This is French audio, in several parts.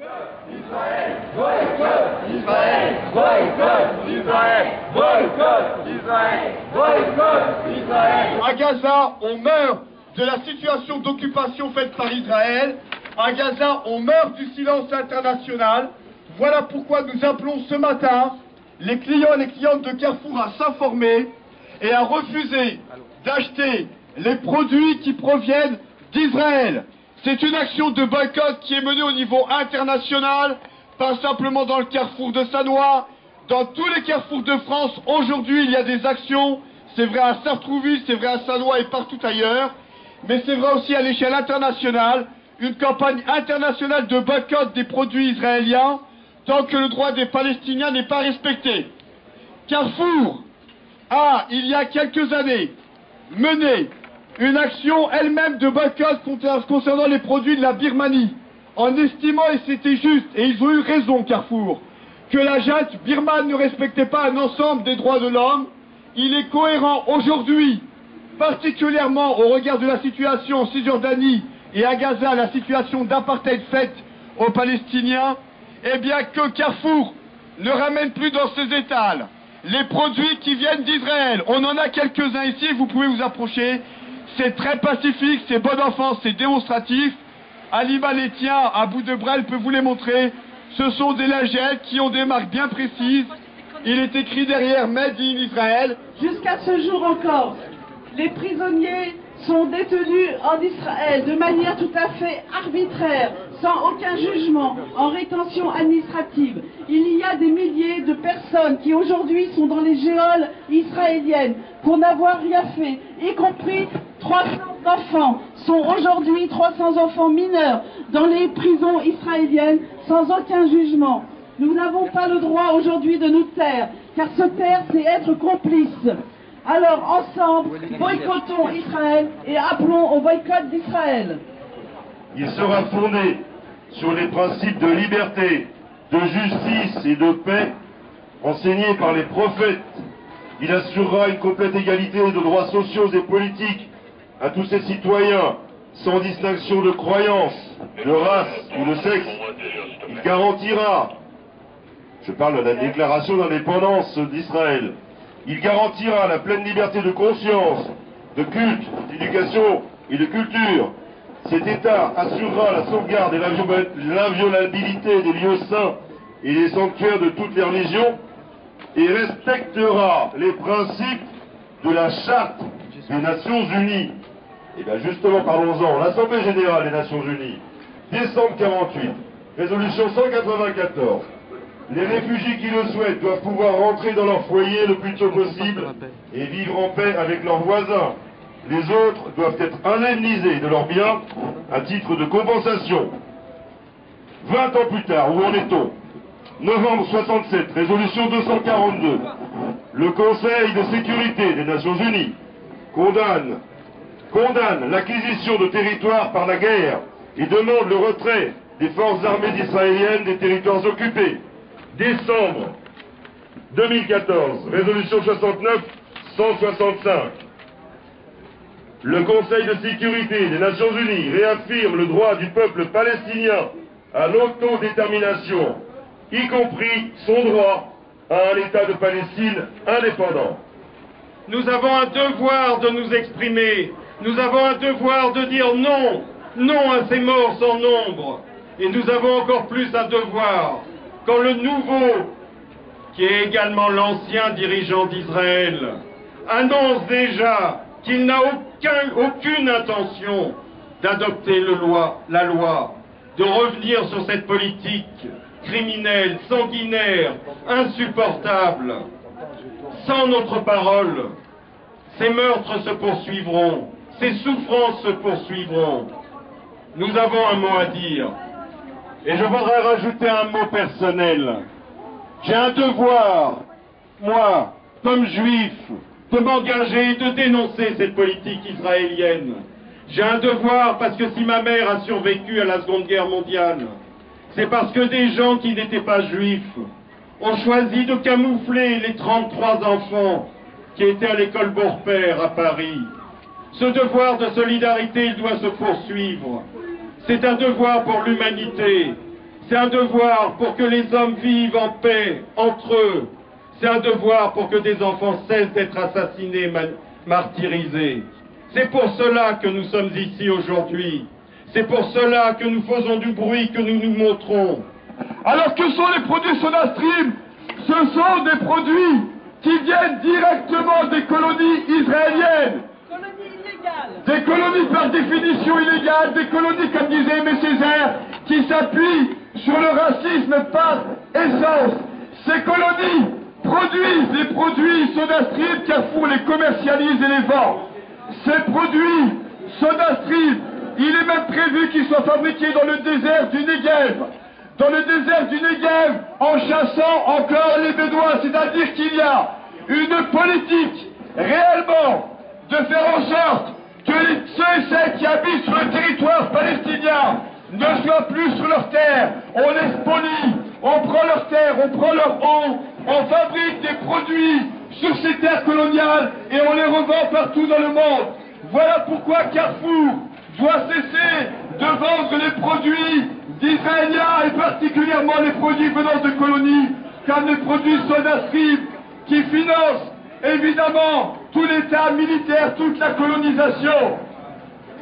Israël, boycott Israël, boycott Israël, boycott Israël, boycott Israël. À Gaza, on meurt de la situation d'occupation faite par Israël. À Gaza, on meurt du silence international. Voilà pourquoi nous appelons ce matin les clients et les clientes de Carrefour à s'informer et à refuser d'acheter les produits qui proviennent d'Israël. C'est une action de boycott qui est menée au niveau international, pas simplement dans le carrefour de Sannois, dans tous les carrefours de France. Aujourd'hui, il y a des actions, c'est vrai à Sartrouville, c'est vrai à Sannois et partout ailleurs, mais c'est vrai aussi à l'échelle internationale, une campagne internationale de boycott des produits israéliens, tant que le droit des Palestiniens n'est pas respecté. Carrefour a, il y a quelques années, mené une action elle-même de boycott concernant les produits de la Birmanie, en estimant, et c'était juste, et ils ont eu raison Carrefour, que la junte birmane ne respectait pas un ensemble des droits de l'homme. Il est cohérent aujourd'hui, particulièrement au regard de la situation en Cisjordanie et à Gaza, la situation d'apartheid faite aux Palestiniens, eh bien que Carrefour ne ramène plus dans ses étals les produits qui viennent d'Israël. On en a quelques-uns ici, vous pouvez vous approcher. C'est très pacifique, c'est bon enfant, c'est démonstratif. Alima les tient à bout de bras, elle peut vous les montrer. Ce sont des lingettes qui ont des marques bien précises. Il est écrit derrière Made in Israël. Jusqu'à ce jour encore, les prisonniers sont détenus en Israël de manière tout à fait arbitraire, sans aucun jugement, en rétention administrative. Il y a des milliers de personnes qui aujourd'hui sont dans les geôles israéliennes pour n'avoir rien fait, y compris 300 enfants, sont aujourd'hui 300 enfants mineurs dans les prisons israéliennes sans aucun jugement. Nous n'avons pas le droit aujourd'hui de nous taire, car se taire c'est être complice. Alors ensemble, boycottons Israël et appelons au boycott d'Israël. Il sera fondé sur les principes de liberté, de justice et de paix enseignés par les prophètes. Il assurera une complète égalité de droits sociaux et politiques à tous ses citoyens, sans distinction de croyance, de race ou de sexe. Il garantira, je parle de la déclaration d'indépendance d'Israël, il garantira la pleine liberté de conscience, de culte, d'éducation et de culture. Cet État assurera la sauvegarde et l'inviolabilité des lieux saints et des sanctuaires de toutes les religions et respectera les principes de la Charte des Nations Unies. Et bien justement, parlons-en. L'Assemblée Générale des Nations Unies, décembre 48, résolution 194. Les réfugiés qui le souhaitent doivent pouvoir rentrer dans leur foyer le plus tôt possible et vivre en paix avec leurs voisins. Les autres doivent être indemnisés de leurs biens à titre de compensation. 20 ans plus tard, où en est-on? Novembre 67, résolution 242. Le Conseil de sécurité des Nations Unies condamne l'acquisition de territoires par la guerre et demande le retrait des forces armées israéliennes des territoires occupés. Décembre 2014, résolution 69-165. Le Conseil de sécurité des Nations Unies réaffirme le droit du peuple palestinien à l'autodétermination, y compris son droit à un État de Palestine indépendant. Nous avons un devoir de nous exprimer, nous avons un devoir de dire non, non à ces morts sans nombre, et nous avons encore plus un devoir quand le nouveau, qui est également l'ancien dirigeant d'Israël, annonce déjà qu'il n'a aucune intention d'adopter la loi, de revenir sur cette politique criminelle, sanguinaire, insupportable. Sans notre parole, ces meurtres se poursuivront, ces souffrances se poursuivront. Nous avons un mot à dire. Et je voudrais rajouter un mot personnel. J'ai un devoir, moi, comme juif, de m'engager et de dénoncer cette politique israélienne. J'ai un devoir parce que si ma mère a survécu à la Seconde Guerre mondiale, c'est parce que des gens qui n'étaient pas juifs ont choisi de camoufler les 33 enfants qui étaient à l'école Beaurepaire à Paris. Ce devoir de solidarité, il doit se poursuivre. C'est un devoir pour l'humanité. C'est un devoir pour que les hommes vivent en paix entre eux. C'est un devoir pour que des enfants cessent d'être assassinés, martyrisés. C'est pour cela que nous sommes ici aujourd'hui. C'est pour cela que nous faisons du bruit, que nous nous montrons. Alors que sont les produits SodaStream? Ce sont des produits qui viennent directement des colonies israéliennes. Colonie illégale. Des colonies par définition illégales, des colonies, comme disait Aimé Césaire, qui s'appuient sur le racisme par essence. Ces colonies produisent les produits SodaStream, Carrefour les commercialise et les vend. Ces produits SodaStream, il est même prévu qu'ils soient fabriqués dans le désert du Negev. Dans le désert du Negev, en chassant encore les Bédouins. C'est-à-dire qu'il y a une politique réellement de faire en sorte que ceux et celles qui habitent sur le territoire palestinien ne soient plus sur leur terre. On les spolie, on prend leur terre, on prend leur eau, on fabrique des produits sur ces terres coloniales et on les revend partout dans le monde. Voilà pourquoi Carrefour doit cesser de vendre les produits d'Israéliens et particulièrement les produits venant de colonies comme les produits SodaStream qui financent évidemment tout l'État militaire, toute la colonisation.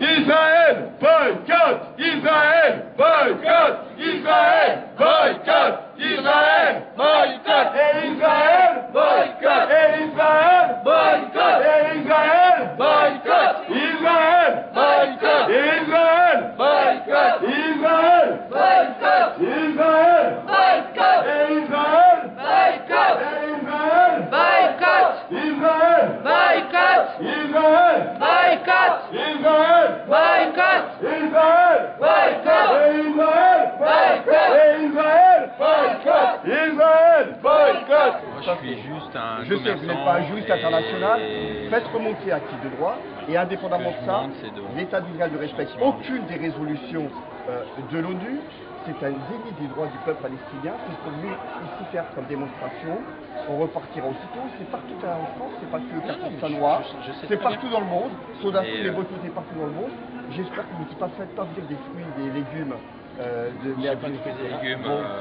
Israël, boycott! Israël, boycott! Israël, boycott! Israël, boycott! Et Israël, boycott! Et Israël, boycott! Et Israël, boycott! Israël, boycott! Israël, boycott! Israël, boycott! Israël, boycott! Et Israël, boycott! Et Israël, boycott! Israël, boycott! Israël, boycott! Israël, boycott! Israël, boycott! Et Israël, boycott! Et Israël, boycott! Israël, boycott! Moi, je suis juste un Je sais que vous n'êtes pas un juriste international. Faites remonter à qui de droit. Et indépendamment de ça, l'État d'Israël ne respecte aucune des résolutions de l'ONU. C'est un déni des droits du peuple palestinien. C'est ce qu'on veut ici faire comme démonstration. On repartira aussitôt. C'est partout en France, c'est pas que le quartier Sanois. C'est partout dans le monde. SodaStream est boycotté partout dans le monde. J'espère que vous ne faites pas venir des fruits, des légumes.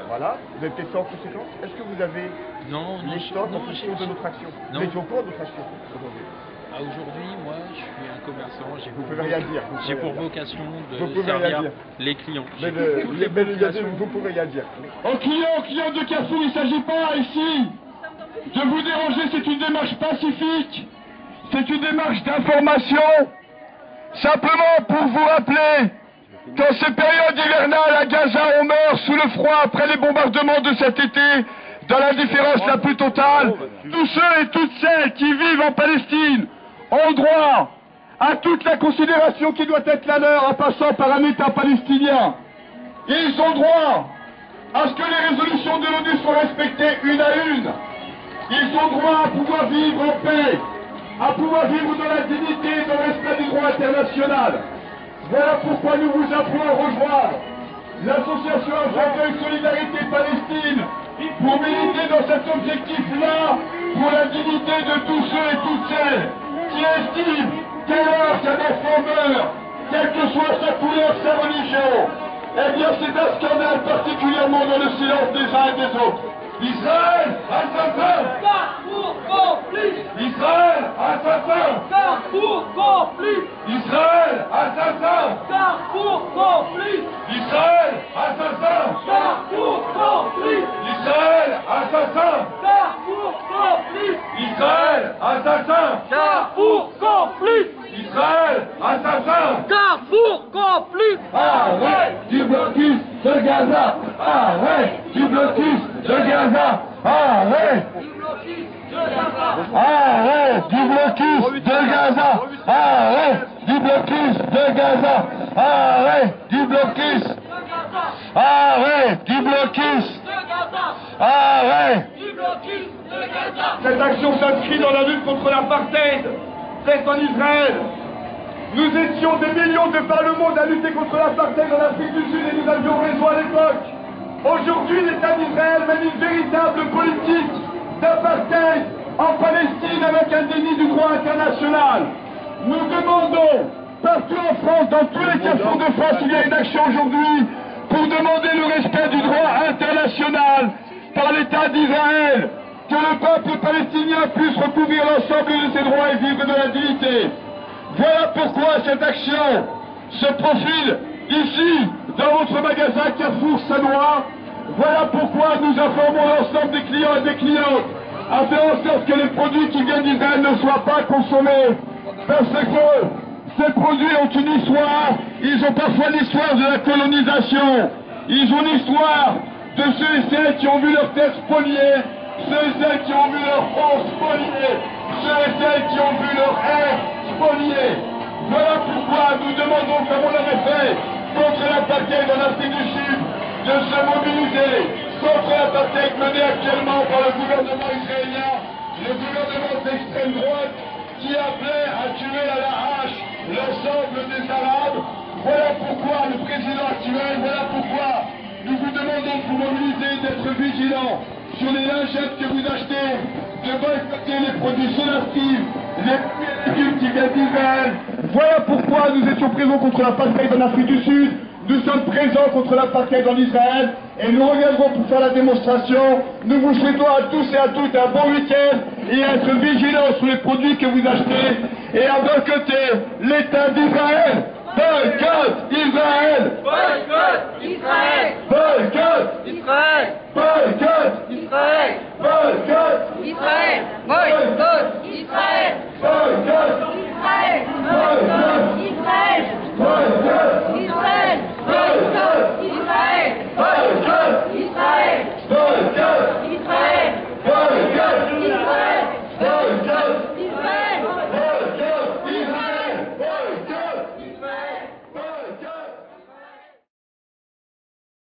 Voilà, vous avez peut-être ça en conséquence. Est-ce que vous avez les stocks en fonction de notre action? Vous êtes au courant de notre action aujourd'hui? Aujourd'hui, moi, je suis un commerçant. Vous pouvez rien dire. J'ai pour vocation de servir les clients. Vous pouvez rien dire. Aux clients de Carrefour, il ne s'agit pas ici de vous déranger. C'est une démarche pacifique. C'est une démarche d'information. Simplement pour vous rappeler qu'en ces périodes hivernales à Gaza, on meurt sous le froid après les bombardements de cet été, dans l'indifférence la plus totale. Tous ceux et toutes celles qui vivent en Palestine ont droit à toute la considération qui doit être la leur en passant par un État palestinien. Et ils ont droit à ce que les résolutions de l'ONU soient respectées une à une. Ils ont droit à pouvoir vivre en paix, à pouvoir vivre dans la dignité et dans le respect du droit international. Voilà pourquoi nous vous appelons à rejoindre l'association Accueil Solidarité Palestine pour militer dans cet objectif-là pour la dignité de tous ceux et toutes celles qui estiment qu'à l'heure qu'un enfant meurt, quelle que soit sa couleur, sa religion, eh bien c'est un scandale particulièrement dans le silence des uns et des autres. Israël, assassin! Carrefour complice! Israël, assassin! Carrefour complice! Israël, assassin! Carrefour complice! Israël, assassin! Carrefour complice! Israël, assassin! Carrefour complice! Israël, assassin! Carrefour complice! Israël, assassin! Carrefour complice! Arrêt du blocus de Gaza! Arrêt du blocus de Gaza! Arrêt! Arrêt du blocus de Gaza! Arrêt du blocus de Gaza! Arrêt du blocus! Arrêt du blocus! Arrêt! Cette action s'inscrit dans la lutte contre l'apartheid faite en Israël. Nous étions des millions de par le monde à lutter contre l'apartheid en Afrique du Sud et nous avions raison à l'époque. Aujourd'hui, l'État d'Israël mène une véritable politique d'apartheid en Palestine avec un déni du droit international. Nous demandons, partout en France, dans tous les carrefours de France, il y a une action aujourd'hui pour demander le respect du droit d'Israël, que le peuple palestinien puisse recouvrir l'ensemble de ses droits et vivre de la dignité. Voilà pourquoi cette action se profile ici, dans votre magasin Carrefour Sanois. Voilà pourquoi nous informons l'ensemble des clients et des clientes à faire en sorte que les produits qui viennent d'Israël ne soient pas consommés. Parce que ces produits ont une histoire, ils ont parfois l'histoire de la colonisation, ils ont l'histoire de ceux et celles qui ont vu leur tête spoliée, ceux et celles qui ont vu leur peau spoliée, ceux et celles qui ont vu leur air spolié. Voilà pourquoi nous demandons, comme on l'avait fait contre l'apartheid en Afrique du Sud, de se mobiliser contre l'apartheid mené actuellement par le gouvernement israélien, le gouvernement d'extrême droite qui appelait à tuer à la hache l'ensemble des Arabes. Voilà pourquoi le président actuel, voilà pourquoi nous vous demandons de vous mobiliser, d'être vigilants sur les lingettes que vous achetez, de boycotter les produits sélectifs, les légumes qui viennent d'Israël. Voilà pourquoi nous étions présents contre l'apartheid en Afrique du Sud, nous sommes présents contre l'apartheid en Israël et nous reviendrons pour faire la démonstration. Nous vous souhaitons à tous et à toutes un bon week-end et à être vigilants sur les produits que vous achetez et à boycotter l'État d'Israël. Boycott Israël! Boycott